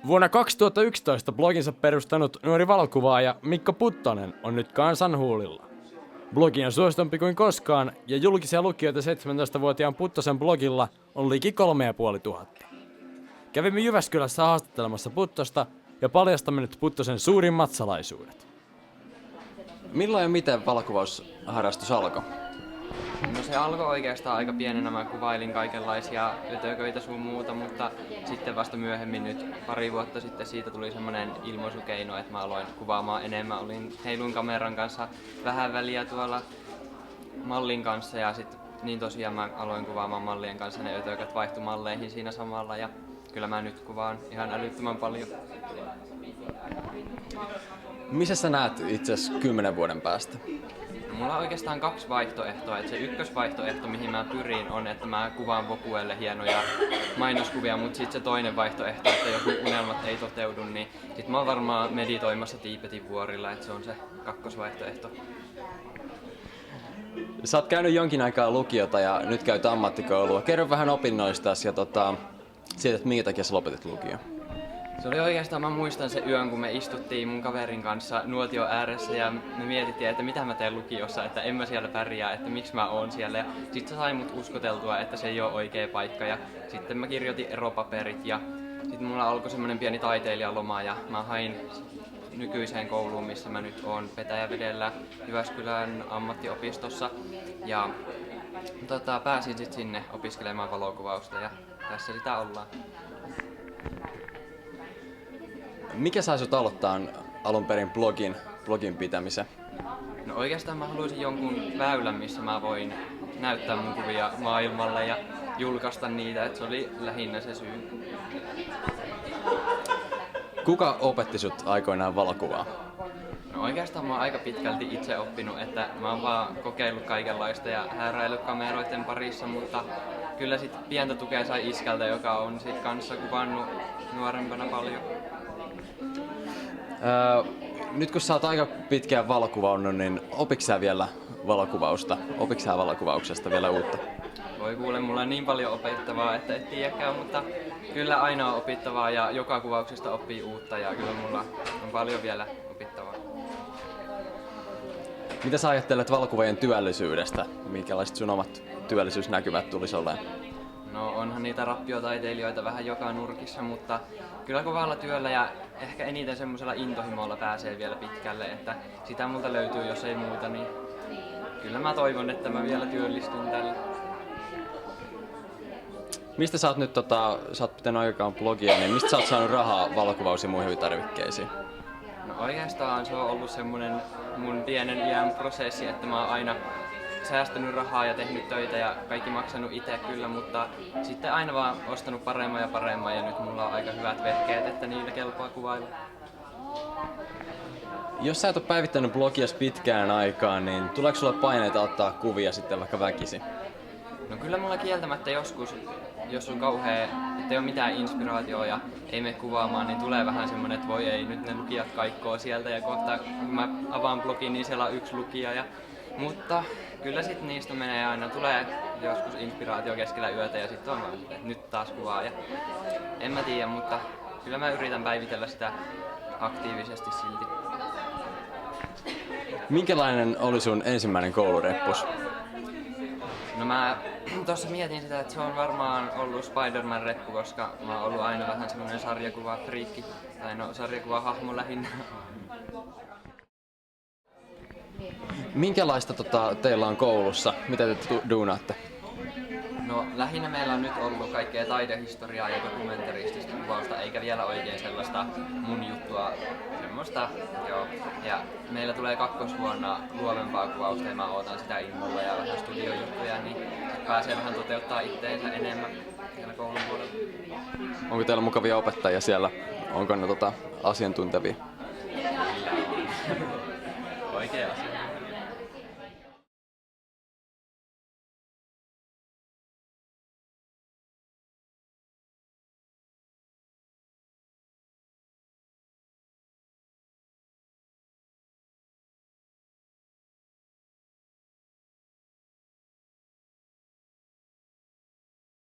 Vuonna 2011 bloginsa perustanut nuori valokuvaaja Mikko Puttonen on nyt kansan huulilla. Blogi on suositumpi kuin koskaan ja julkisia lukijoita 17-vuotiaan Puttosen blogilla on liki 3500. Kävimme Jyväskylässä haastattelemassa Puttosta ja paljastamme nyt Puttosen suurimmat salaisuudet. Milloin ja miten valokuvausharrastus alkoi? No se alkoi oikeastaan aika pienenä, mä kuvailin kaikenlaisia ötököitä sun muuta, mutta sitten vasta myöhemmin nyt pari vuotta sitten siitä tuli semmoinen ilmaisukeino, että mä aloin kuvaamaan enemmän. Heiluin kameran kanssa vähän väliä tuolla mallin kanssa ja sitten niin tosiaan mä aloin kuvaamaan mallien kanssa, ne ötökät vaihtui malleihin siinä samalla ja kyllä mä nyt kuvaan ihan älyttömän paljon. Missä sä näet itse asiassa 10 vuoden päästä? Mulla on oikeastaan 2 vaihtoehtoa. Et se ykkösvaihtoehto, mihin mä pyrin, on, että mä kuvaan Vokuelle hienoja mainoskuvia, mutta sitten se toinen vaihtoehto, että joku unelmat ei toteudu, niin sit mä oon varmaan meditoimassa Tiibetin vuorilla, että se on se kakkosvaihtoehto. Sä oot käynyt jonkin aikaa lukiota ja nyt käyt ammattikoulua. Kerro vähän opinnoistasi ja siitä, että minkä takia sä lopetit lukio. Se oli oikeastaan, mä muistan sen yön, kun me istuttiin mun kaverin kanssa nuotion ääressä ja me mietittiin, että mitä mä teen lukiossa, että en mä siellä pärjää, että miksi mä oon siellä. Ja sit se sai mut uskoteltua, että se ei ole oikea paikka ja sitten mä kirjoitin eropaperit ja sitten mulla alkoi semmonen pieni taiteilijaloma ja mä hain nykyiseen kouluun, missä mä nyt oon Petäjävedellä Jyväskylän ammattiopistossa ja pääsin sit sinne opiskelemaan valokuvausta ja tässä sitä ollaan. Mikä sai sut aloittaa alun perin blogin pitämisen? No oikeastaan mä haluaisin jonkun väylän, missä mä voin näyttää mun kuvia maailmalle ja julkaista niitä, että se oli lähinnä se syy. Kuka opetti sut aikoinaan valokuvaa? No oikeastaan mä oon aika pitkälti itse oppinut, että mä oon vaan kokeillut kaikenlaista ja hääräillyt kameroiden parissa, mutta kyllä sit pientä tukea sai iskältä, joka on sit kanssa kuvannut nuorempana paljon. Nyt kun sä oot aika pitkään valokuvannut, niin opiks sä vielä valokuvausta? Opiks sä valokuvauksesta vielä uutta? Voi kuule, mulla on niin paljon opettavaa, että et tiedäkään, mutta kyllä aina on opittavaa ja joka kuvauksesta oppii uutta ja kyllä mulla on paljon vielä opittavaa. Mitä sä ajattelet valokuvaajien työllisyydestä? Minkälaiset sun omat työllisyysnäkymät tulisi olemaan? No onhan niitä rappiotaiteilijoita vähän joka nurkissa, mutta kyllä kovalla työllä ja ehkä eniten semmoisella intohimolla pääsee vielä pitkälle, että sitä multa löytyy, jos ei muuta, niin kyllä mä toivon, että mä vielä työllistyn tällä. Mistä sä oot nyt, sä oot pitänyt aikaan blogia, niin mistä sä oot saanut rahaa valokuvaus- ja muihin tarvikkeisiin? No oikeastaan se on ollut semmonen mun pienen iän prosessi, että mä oon aina säästänyt rahaa ja tehnyt töitä ja kaikki maksanut itse kyllä, mutta sitten aina vaan ostanut paremman ja nyt mulla on aika hyvät vehkeet, että niillä kelpaa kuvailla. Jos sä et ole päivittänyt blogias pitkään aikaan, niin tuleeko sulla paineita ottaa kuvia sitten vaikka väkisin? No kyllä mulla kieltämättä joskus, jos on kauhea, ettei ole mitään inspiraatioa ja ei mene kuvaamaan, niin tulee vähän semmonen, että voi ei, nyt ne lukijat kaikkoo sieltä ja kohta kun mä avaan blogin, niin siellä on 1 lukija. Mutta kyllä sit niistä menee aina, tulee joskus inspiraatio keskellä yötä ja sitten on vaan, että nyt taas kuvaa. Ja en mä tiedä, mutta kyllä mä yritän päivitellä sitä aktiivisesti silti. Minkälainen oli sun ensimmäinen koulureppus? No mä tossa mietin sitä, että se on varmaan ollut Spider-Man-reppu, koska mä oon ollut aina vähän semmonen sarjakuva-friikki, tai no sarjakuva-hahmo lähinnä. Minkälaista teillä on koulussa? Mitä te duunaatte? No lähinnä meillä on nyt ollut kaikkea taidehistoriaa ja dokumentaristista kuvausta, eikä vielä oikein sellaista mun juttua, semmoista, joo. Ja meillä tulee kakkosvuonna luovempaa kuvausta ja mä ootan sitä innolla ja vähän studiojuttuja, niin pääsee vähän toteuttaa itteensä enemmän siellä koulun puolella. Onko teillä mukavia opettajia siellä? Onko ne asiantuntevia? Oikea asia.